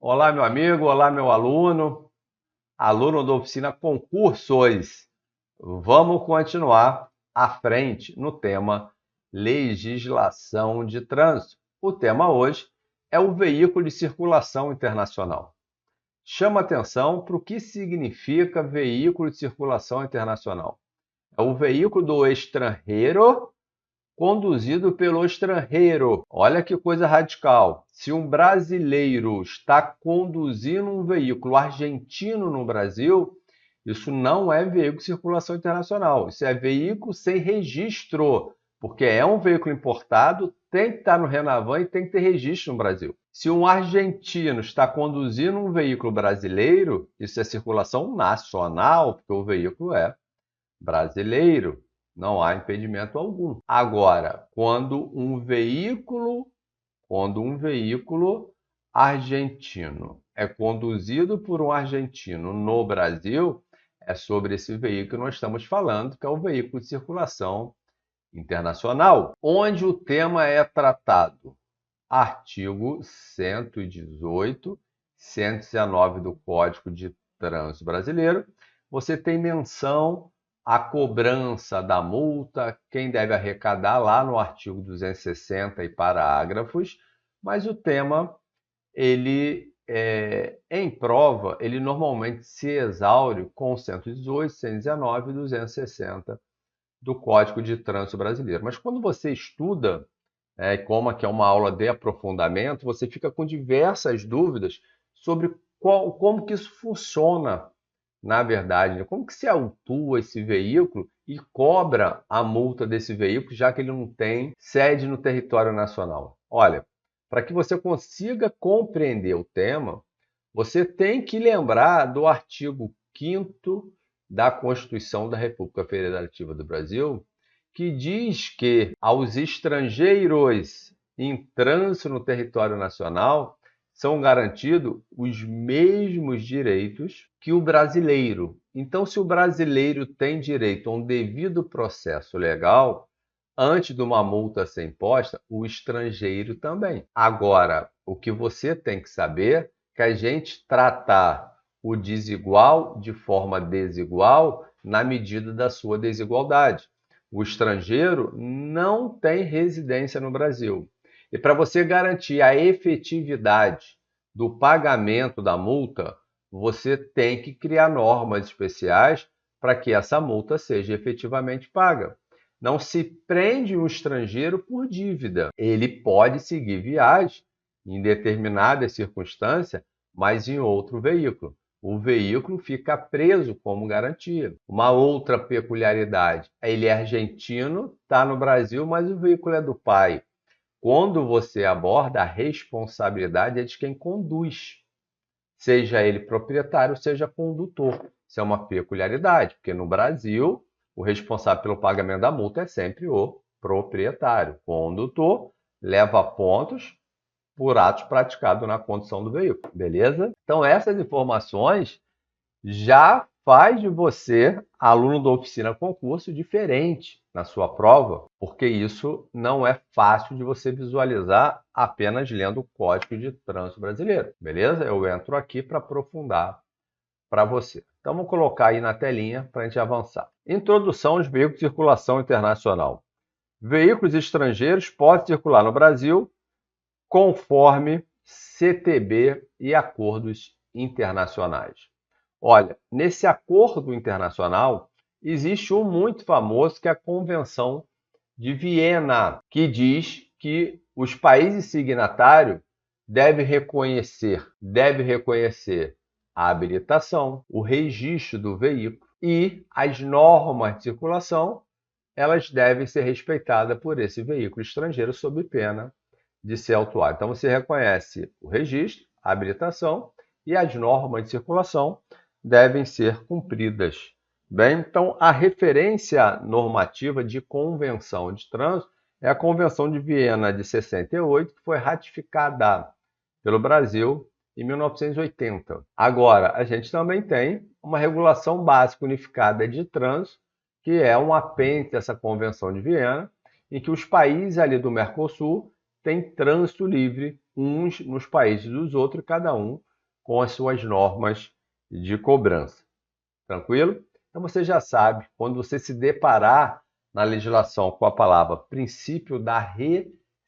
Olá, meu amigo, olá, meu aluno, aluno da oficina Concursos. Vamos continuar à frente no tema legislação de trânsito. O tema hoje é o veículo de circulação internacional. Chama atenção para o que significa veículo de circulação internacional. É o veículo do estrangeiro conduzido pelo estrangeiro. Olha que coisa radical. Se um brasileiro está conduzindo um veículo argentino no Brasil, isso não é veículo de circulação internacional. Isso é veículo sem registro, porque é um veículo importado, tem que estar no Renavan e tem que ter registro no Brasil. Se um argentino está conduzindo um veículo brasileiro, isso é circulação nacional, porque o veículo é brasileiro. Não há impedimento algum. Agora, quando um veículo argentino é conduzido por um argentino no Brasil, é sobre esse veículo que nós estamos falando, que é o veículo de circulação internacional, onde o tema é tratado. Artigo 118, 119 do Código de Trânsito Brasileiro, você tem menção à cobrança da multa, quem deve arrecadar lá no artigo 260 e parágrafos, mas o tema, em prova, ele normalmente se exaure com 118, 119 e 260 do Código de Trânsito Brasileiro. Mas quando você estuda, como aqui é uma aula de aprofundamento, você fica com diversas dúvidas sobre como que isso funciona, na verdade, né? Como que se autua esse veículo e cobra a multa desse veículo, já que ele não tem sede no território nacional. Olha, para que você consiga compreender o tema, você tem que lembrar do artigo 5º da Constituição da República Federativa do Brasil, que diz que aos estrangeiros em trânsito no território nacional são garantidos os mesmos direitos que o brasileiro. Então, se o brasileiro tem direito a um devido processo legal, antes de uma multa ser imposta, o estrangeiro também. Agora, o que você tem que saber é que a gente tratar o desigual de forma desigual na medida da sua desigualdade. O estrangeiro não tem residência no Brasil. E para você garantir a efetividade do pagamento da multa, você tem que criar normas especiais para que essa multa seja efetivamente paga. Não se prende um estrangeiro por dívida. Ele pode seguir viagem em determinada circunstância, mas em outro veículo. O veículo fica preso como garantia. Uma outra peculiaridade, ele é argentino, está no Brasil, mas o veículo é do pai. Quando você aborda, a responsabilidade é de quem conduz, seja ele proprietário, seja condutor. Isso é uma peculiaridade, porque no Brasil, o responsável pelo pagamento da multa é sempre o proprietário. O condutor leva pontos por atos praticados na condução do veículo, beleza? Então, essas informações já faz de você, aluno da oficina concurso, diferente na sua prova, porque isso não é fácil de você visualizar apenas lendo o Código de Trânsito Brasileiro, beleza? Eu entro aqui para aprofundar para você. Então, vou colocar aí na telinha para a gente avançar. Introdução aos veículos de circulação internacional. Veículos estrangeiros podem circular no Brasil conforme CTB e acordos internacionais. Olha, nesse acordo internacional, existe um muito famoso que é a Convenção de Viena, que diz que os países signatários devem reconhecer a habilitação, o registro do veículo e as normas de circulação, elas devem ser respeitadas por esse veículo estrangeiro sob pena de ser autuado. Então, você reconhece o registro, a habilitação e as normas de circulação devem ser cumpridas. Bem, então, a referência normativa de convenção de trânsito é a Convenção de Viena de 68, que foi ratificada pelo Brasil em 1980. Agora, a gente também tem uma regulação básica unificada de trânsito, que é um apêndice dessa Convenção de Viena, em que os países ali do Mercosul têm trânsito livre uns nos países dos outros, cada um com as suas normas de cobrança. Tranquilo? Então você já sabe, quando você se deparar na legislação com a palavra princípio da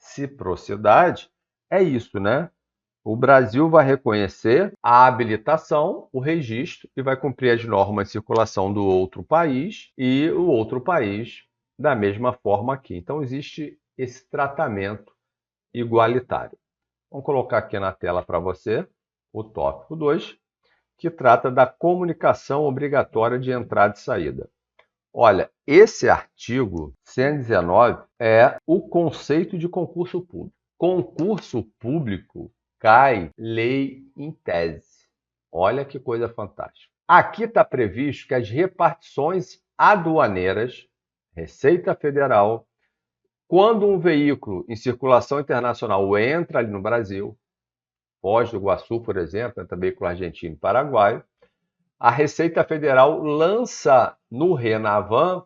reciprocidade, é isso, né? O Brasil vai reconhecer a habilitação, o registro, e vai cumprir as normas de circulação do outro país e o outro país da mesma forma aqui. Então existe esse tratamento igualitário. Vamos colocar aqui na tela para você o tópico 2, que trata da comunicação obrigatória de entrada e saída. Olha, esse artigo 119 é o conceito de concurso público. Concurso público cai lei em tese. Olha que coisa fantástica. Aqui está previsto que as repartições aduaneiras, Receita Federal, quando um veículo em circulação internacional entra ali no Brasil, Foz do Iguaçu, por exemplo, entra veículo argentino e paraguaio, a Receita Federal lança no Renavan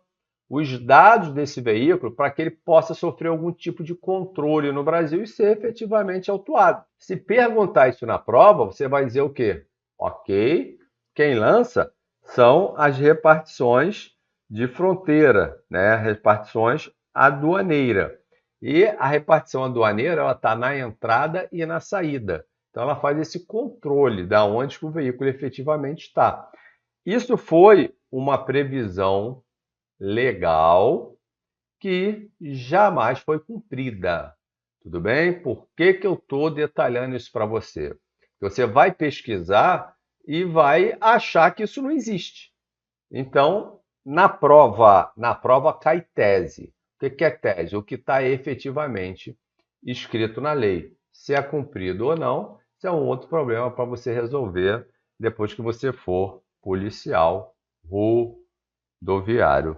os dados desse veículo para que ele possa sofrer algum tipo de controle no Brasil e ser efetivamente autuado. Se perguntar isso na prova, você vai dizer o quê? Ok, quem lança são as repartições de fronteira, né? Repartições aduaneira. E a repartição aduaneira está na entrada e na saída. Então ela faz esse controle de onde que o veículo efetivamente está. Isso foi uma previsão legal que jamais foi cumprida. Tudo bem? Por que eu estou detalhando isso para você? Você vai pesquisar e vai achar que isso não existe. Então, na prova cai tese. O que é tese? O que está efetivamente escrito na lei. Se é cumprido ou não, isso é um outro problema para você resolver depois que você for policial rodoviário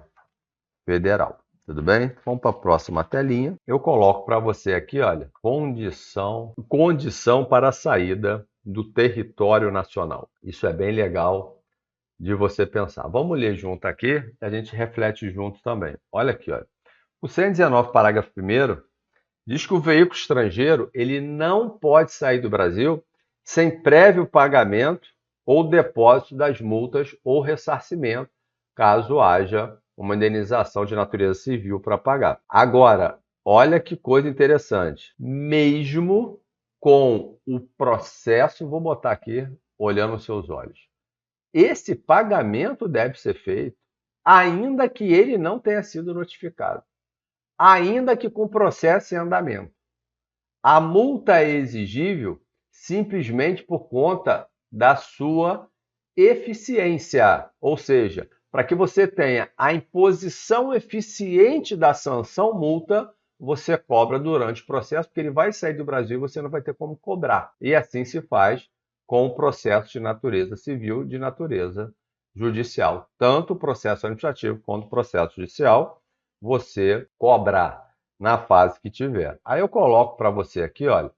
federal. Tudo bem? Vamos para a próxima telinha. Eu coloco para você aqui, olha, condição para a saída do território nacional. Isso é bem legal de você pensar. Vamos ler junto aqui, a gente reflete junto também. Olha aqui, olha. O 119, parágrafo 1º, diz que o veículo estrangeiro ele não pode sair do Brasil sem prévio pagamento ou depósito das multas ou ressarcimento, caso haja uma indenização de natureza civil para pagar. Agora, olha que coisa interessante. Mesmo com o processo, vou botar aqui, olhando os seus olhos. Esse pagamento deve ser feito, ainda que ele não tenha sido notificado, ainda que com processo em andamento. A multa é exigível simplesmente por conta da sua eficiência, ou seja, para que você tenha a imposição eficiente da sanção multa, você cobra durante o processo, porque ele vai sair do Brasil e você não vai ter como cobrar. E assim se faz com o processo de natureza civil e de natureza judicial. Tanto o processo administrativo quanto o processo judicial, você cobra na fase que tiver. Aí eu coloco para você aqui, olha,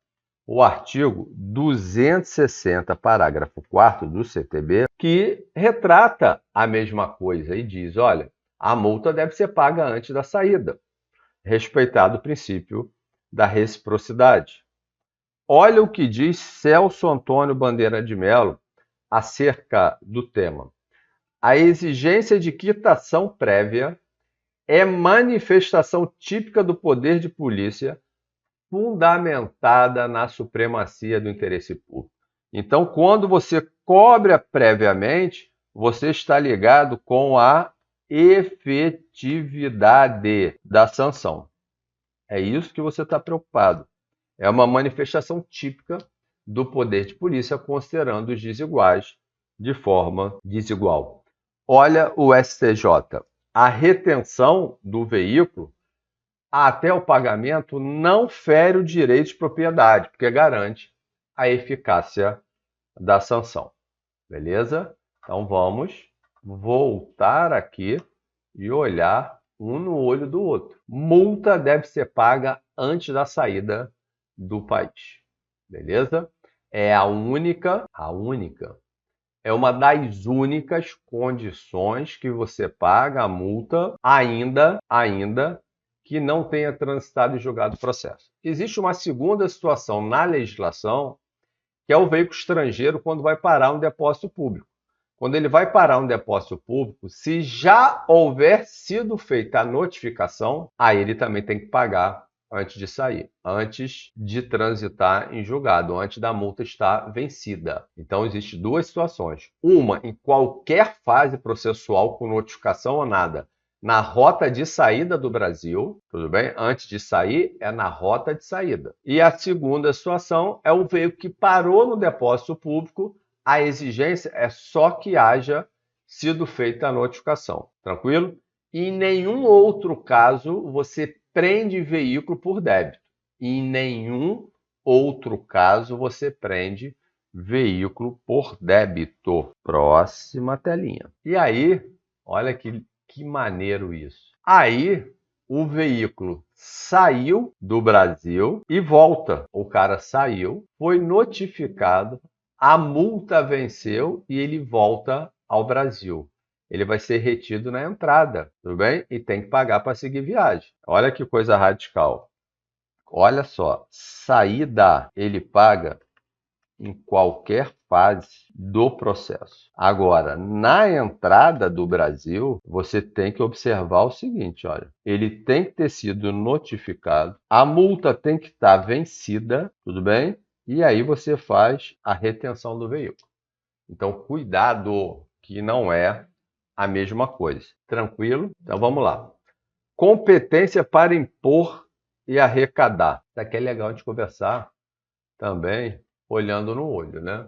o artigo 260, parágrafo 4º do CTB, que retrata a mesma coisa e diz, olha, a multa deve ser paga antes da saída, respeitado o princípio da reciprocidade. Olha o que diz Celso Antônio Bandeira de Mello acerca do tema. A exigência de quitação prévia é manifestação típica do poder de polícia fundamentada na supremacia do interesse público. Então, quando você cobra previamente, você está ligado com a efetividade da sanção. É isso que você está preocupado. É uma manifestação típica do poder de polícia, considerando os desiguais de forma desigual. Olha o STJ. A retenção do veículo até o pagamento não fere o direito de propriedade, porque garante a eficácia da sanção. Beleza? Então vamos voltar aqui e olhar um no olho do outro. Multa deve ser paga antes da saída do país. Beleza? É é uma das únicas condições que você paga a multa ainda que não tenha transitado e julgado o processo. Existe uma segunda situação na legislação que é o veículo estrangeiro quando vai parar um depósito público. Quando ele vai parar um depósito público, se já houver sido feita a notificação, aí ele também tem que pagar antes de sair, antes de transitar em julgado, antes da multa estar vencida. Então, existem duas situações. Uma, em qualquer fase processual com notificação ou nada, na rota de saída do Brasil, tudo bem? Antes de sair, é na rota de saída. E a segunda situação é o veículo que parou no depósito público, a exigência é só que haja sido feita a notificação, tranquilo? E em nenhum outro caso você prende veículo por débito. Em nenhum outro caso você prende veículo por débito. Próxima telinha. E aí, olha que maneiro isso. Aí, o veículo saiu do Brasil e volta. O cara saiu, foi notificado, a multa venceu e ele volta ao Brasil. Ele vai ser retido na entrada, tudo bem? E tem que pagar para seguir viagem. Olha que coisa radical. Olha só, saída ele paga em qualquer fase do processo. Agora, na entrada do Brasil, você tem que observar o seguinte, olha, ele tem que ter sido notificado, a multa tem que estar vencida, tudo bem? E aí você faz a retenção do veículo. Então, cuidado, que não é a mesma coisa. Tranquilo? Então, vamos lá. Competência para impor e arrecadar. Isso aqui é legal de conversar também, olhando no olho, né?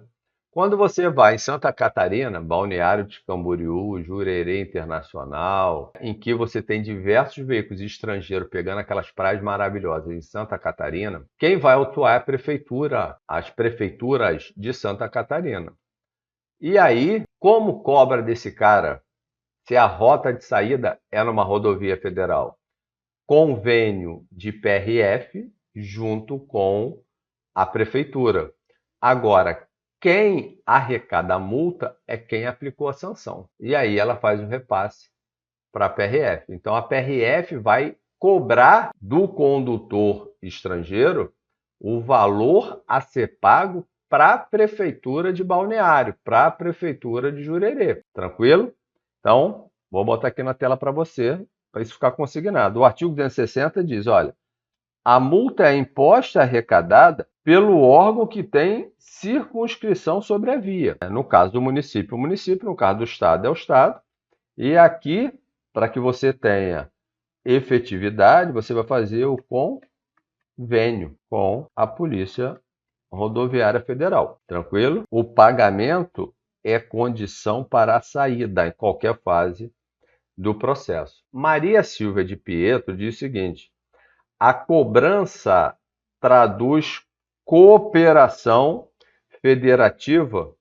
Quando você vai em Santa Catarina, Balneário de Camboriú, Jurerê Internacional, em que você tem diversos veículos estrangeiros pegando aquelas praias maravilhosas em Santa Catarina, quem vai autuar é a prefeitura, as prefeituras de Santa Catarina. E aí, como cobra desse cara se a rota de saída é numa rodovia federal? Convênio de PRF junto com a prefeitura. Agora, quem arrecada a multa é quem aplicou a sanção. E aí ela faz o repasse para a PRF. Então a PRF vai cobrar do condutor estrangeiro o valor a ser pago para a prefeitura de Balneário, para a prefeitura de Jurerê. Tranquilo? Então, vou botar aqui na tela para você, para isso ficar consignado. O artigo 260 diz, olha, a multa é imposta arrecadada pelo órgão que tem circunscrição sobre a via. No caso do município, o município, no caso do estado, é o estado. E aqui, para que você tenha efetividade, você vai fazer o convênio com a Polícia Rodoviária Federal. Tranquilo? O pagamento é condição para a saída em qualquer fase do processo. Maria Silvia de Pietro diz o seguinte: a cobrança traduz cooperação federativa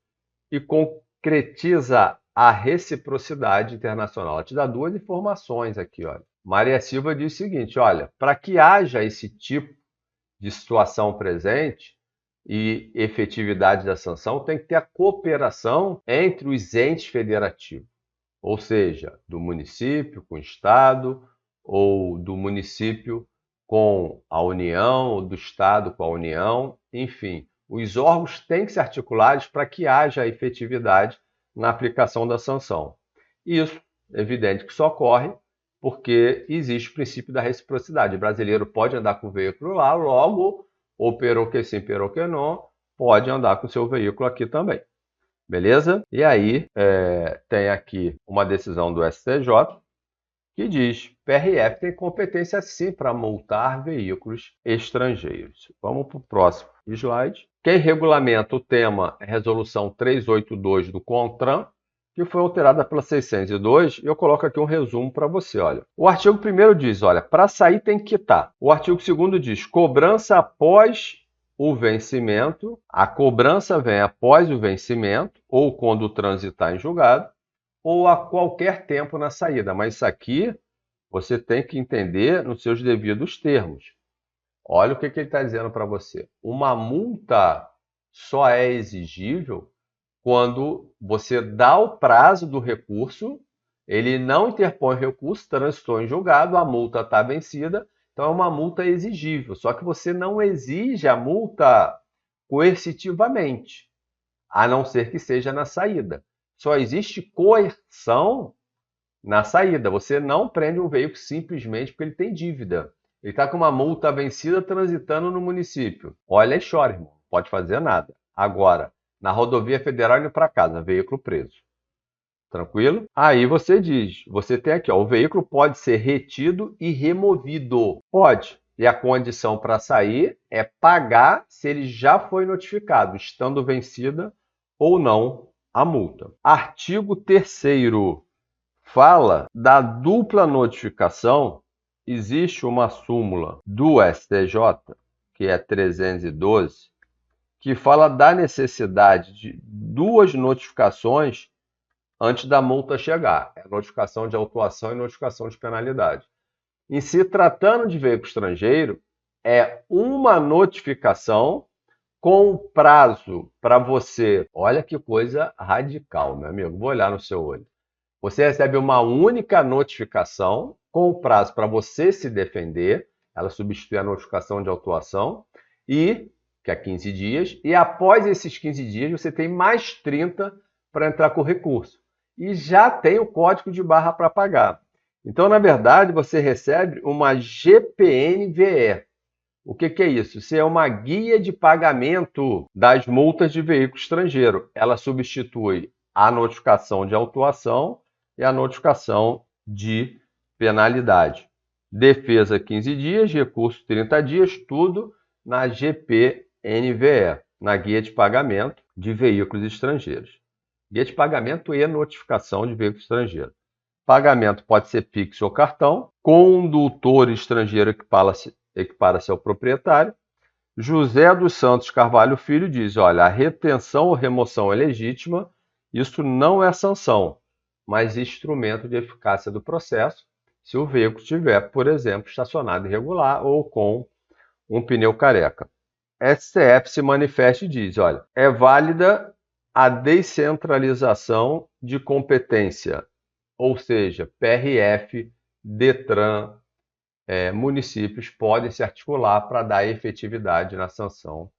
e concretiza a reciprocidade internacional. Ela te dá duas informações aqui, olha. Maria Silva diz o seguinte, olha, para que haja esse tipo de situação presente e efetividade da sanção, tem que ter a cooperação entre os entes federativos, ou seja, do município com o estado, ou do município com a União, ou do estado com a União, enfim. Os órgãos têm que ser articulados para que haja efetividade na aplicação da sanção. Isso, é evidente que só ocorre porque existe o princípio da reciprocidade. O brasileiro pode andar com o veículo lá, logo, ou pero que sim, pero que não, pode andar com o seu veículo aqui também. Beleza? E aí, tem aqui uma decisão do STJ que diz: PRF tem competência sim para multar veículos estrangeiros. Vamos para o próximo slide. Quem regulamenta o tema é a Resolução 382 do CONTRAN, que foi alterada pela 602, e eu coloco aqui um resumo para você. Olha. O artigo 1º diz, olha, para sair tem que quitar. O artigo 2º diz, cobrança após o vencimento, a cobrança vem após o vencimento, ou quando o trânsito está em julgado, ou a qualquer tempo na saída. Mas isso aqui você tem que entender nos seus devidos termos. Olha o que ele está dizendo para você. Uma multa só é exigível quando você dá o prazo do recurso, ele não interpõe recurso, transitou em julgado, a multa está vencida, então é uma multa exigível. Só que você não exige a multa coercitivamente, a não ser que seja na saída. Só existe coerção na saída. Você não prende um veículo simplesmente porque ele tem dívida. Ele está com uma multa vencida transitando no município. Olha e chora, irmão. Não pode fazer nada. Agora, na rodovia federal, indo para casa, veículo preso. Tranquilo? Aí você diz, você tem aqui, ó, o veículo pode ser retido e removido. Pode. E a condição para sair é pagar se ele já foi notificado, estando vencida ou não a multa. Artigo 3º fala da dupla notificação. Existe uma súmula do STJ, que é 312, que fala da necessidade de duas notificações antes da multa chegar. É notificação de autuação e notificação de penalidade. Em se tratando de veículo estrangeiro, é uma notificação com prazo para você. Olha que coisa radical, meu amigo. Vou olhar no seu olho. Você recebe uma única notificação com prazo para você se defender. Ela substitui a notificação de autuação, que é 15 dias, e após esses 15 dias você tem mais 30 para entrar com recurso. E já tem o código de barra para pagar. Então, na verdade, você recebe uma GPNVE. O que é isso? Isso é uma guia de pagamento das multas de veículo estrangeiro. Ela substitui a notificação de autuação e a notificação de penalidade. Defesa 15 dias, recurso 30 dias, tudo na GPNVE, na guia de pagamento de veículos estrangeiros. Guia de pagamento e notificação de veículo estrangeiro. Pagamento pode ser Pix ou cartão. Condutor estrangeiro equipara-se ao proprietário. José dos Santos Carvalho Filho diz, olha, a retenção ou remoção é legítima, isso não é sanção, mas instrumento de eficácia do processo, se o veículo estiver, por exemplo, estacionado irregular ou com um pneu careca. STF se manifesta e diz, olha, é válida a descentralização de competência, ou seja, PRF, DETRAN, municípios podem se articular para dar efetividade na sanção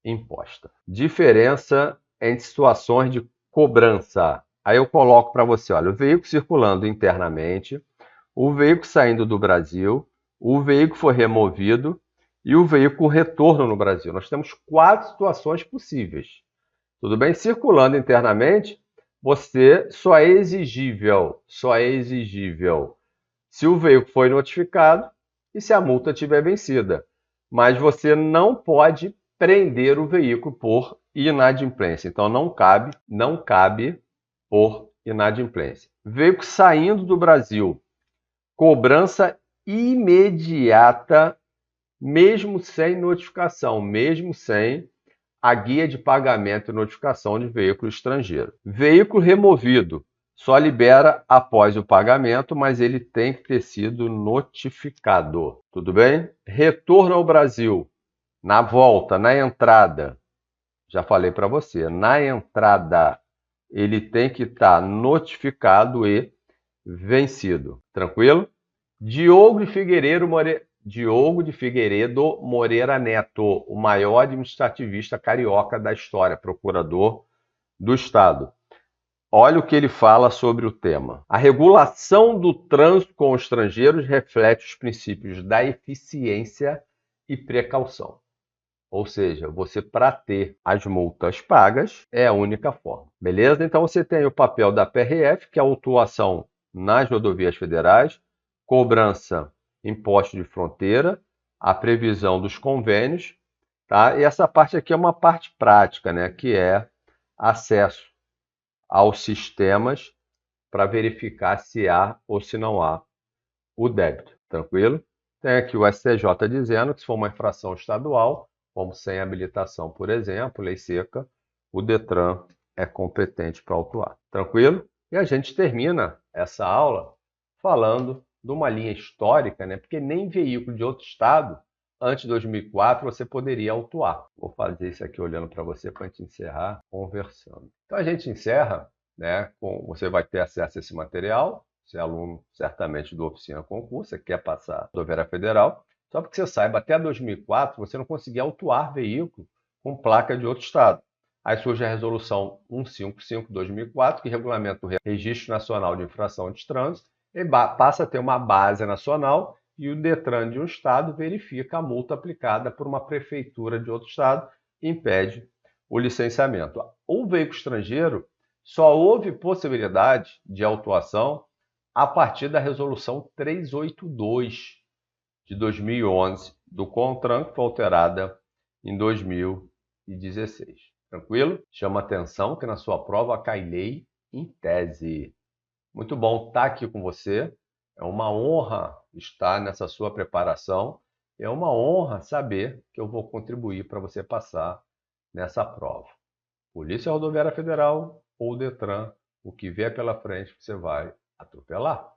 imposta. Diferença entre situações de cobrança. Aí eu coloco para você, olha, o veículo circulando internamente, o veículo saindo do Brasil, o veículo foi removido e o veículo retorno no Brasil. Nós temos 4 situações possíveis. Tudo bem? Circulando internamente, você só é exigível se o veículo foi notificado e se a multa tiver vencida. Mas você não pode prender o veículo por inadimplência. Então não cabe por inadimplência. Veículo saindo do Brasil, cobrança imediata, mesmo sem notificação, mesmo sem a guia de pagamento e notificação de veículo estrangeiro. Veículo removido só libera após o pagamento, mas ele tem que ter sido notificado. Tudo bem? Retorno ao Brasil. Na volta, na entrada, já falei para você, na entrada ele tem que estar notificado e vencido. Tranquilo? Diogo de Figueiredo Moreira Neto, o maior administrativista carioca da história, procurador do Estado. Olha o que ele fala sobre o tema. A regulação do trânsito com estrangeiros reflete os princípios da eficiência e precaução. Ou seja, você para ter as multas pagas é a única forma. Beleza? Então você tem o papel da PRF, que é a autuação nas rodovias federais, cobrança imposto de fronteira, a previsão dos convênios, tá? E essa parte aqui é uma parte prática, né? Que é acesso aos sistemas para verificar se há ou se não há o débito. Tranquilo? Tem aqui o STJ dizendo que se for uma infração estadual, como sem habilitação, por exemplo, lei seca, o DETRAN é competente para autuar. Tranquilo? E a gente termina essa aula falando de uma linha histórica, né? Porque nem veículo de outro estado, antes de 2004, você poderia autuar. Vou fazer isso aqui olhando para você para a gente encerrar conversando. Então a gente encerra, né? Você vai ter acesso a esse material. Você é aluno certamente do Oficina Concurso, você quer passar do Rodoviária Federal. Só para que você saiba, até 2004 você não conseguia autuar veículo com placa de outro estado. Aí surge a Resolução 155/2004, que regulamenta o Registro Nacional de Infração de Trânsito, e passa a ter uma base nacional, e o Detran de um estado verifica a multa aplicada por uma prefeitura de outro estado e impede o licenciamento. O veículo estrangeiro só houve possibilidade de autuação a partir da Resolução 382 de 2011 do CONTRAN, que foi alterada em 2016. Tranquilo? Chama atenção que na sua prova cai lei em tese. Muito bom estar aqui com você. É uma honra estar nessa sua preparação. É uma honra saber que eu vou contribuir para você passar nessa prova. Polícia Rodoviária Federal ou Detran, o que vier pela frente você vai atropelar.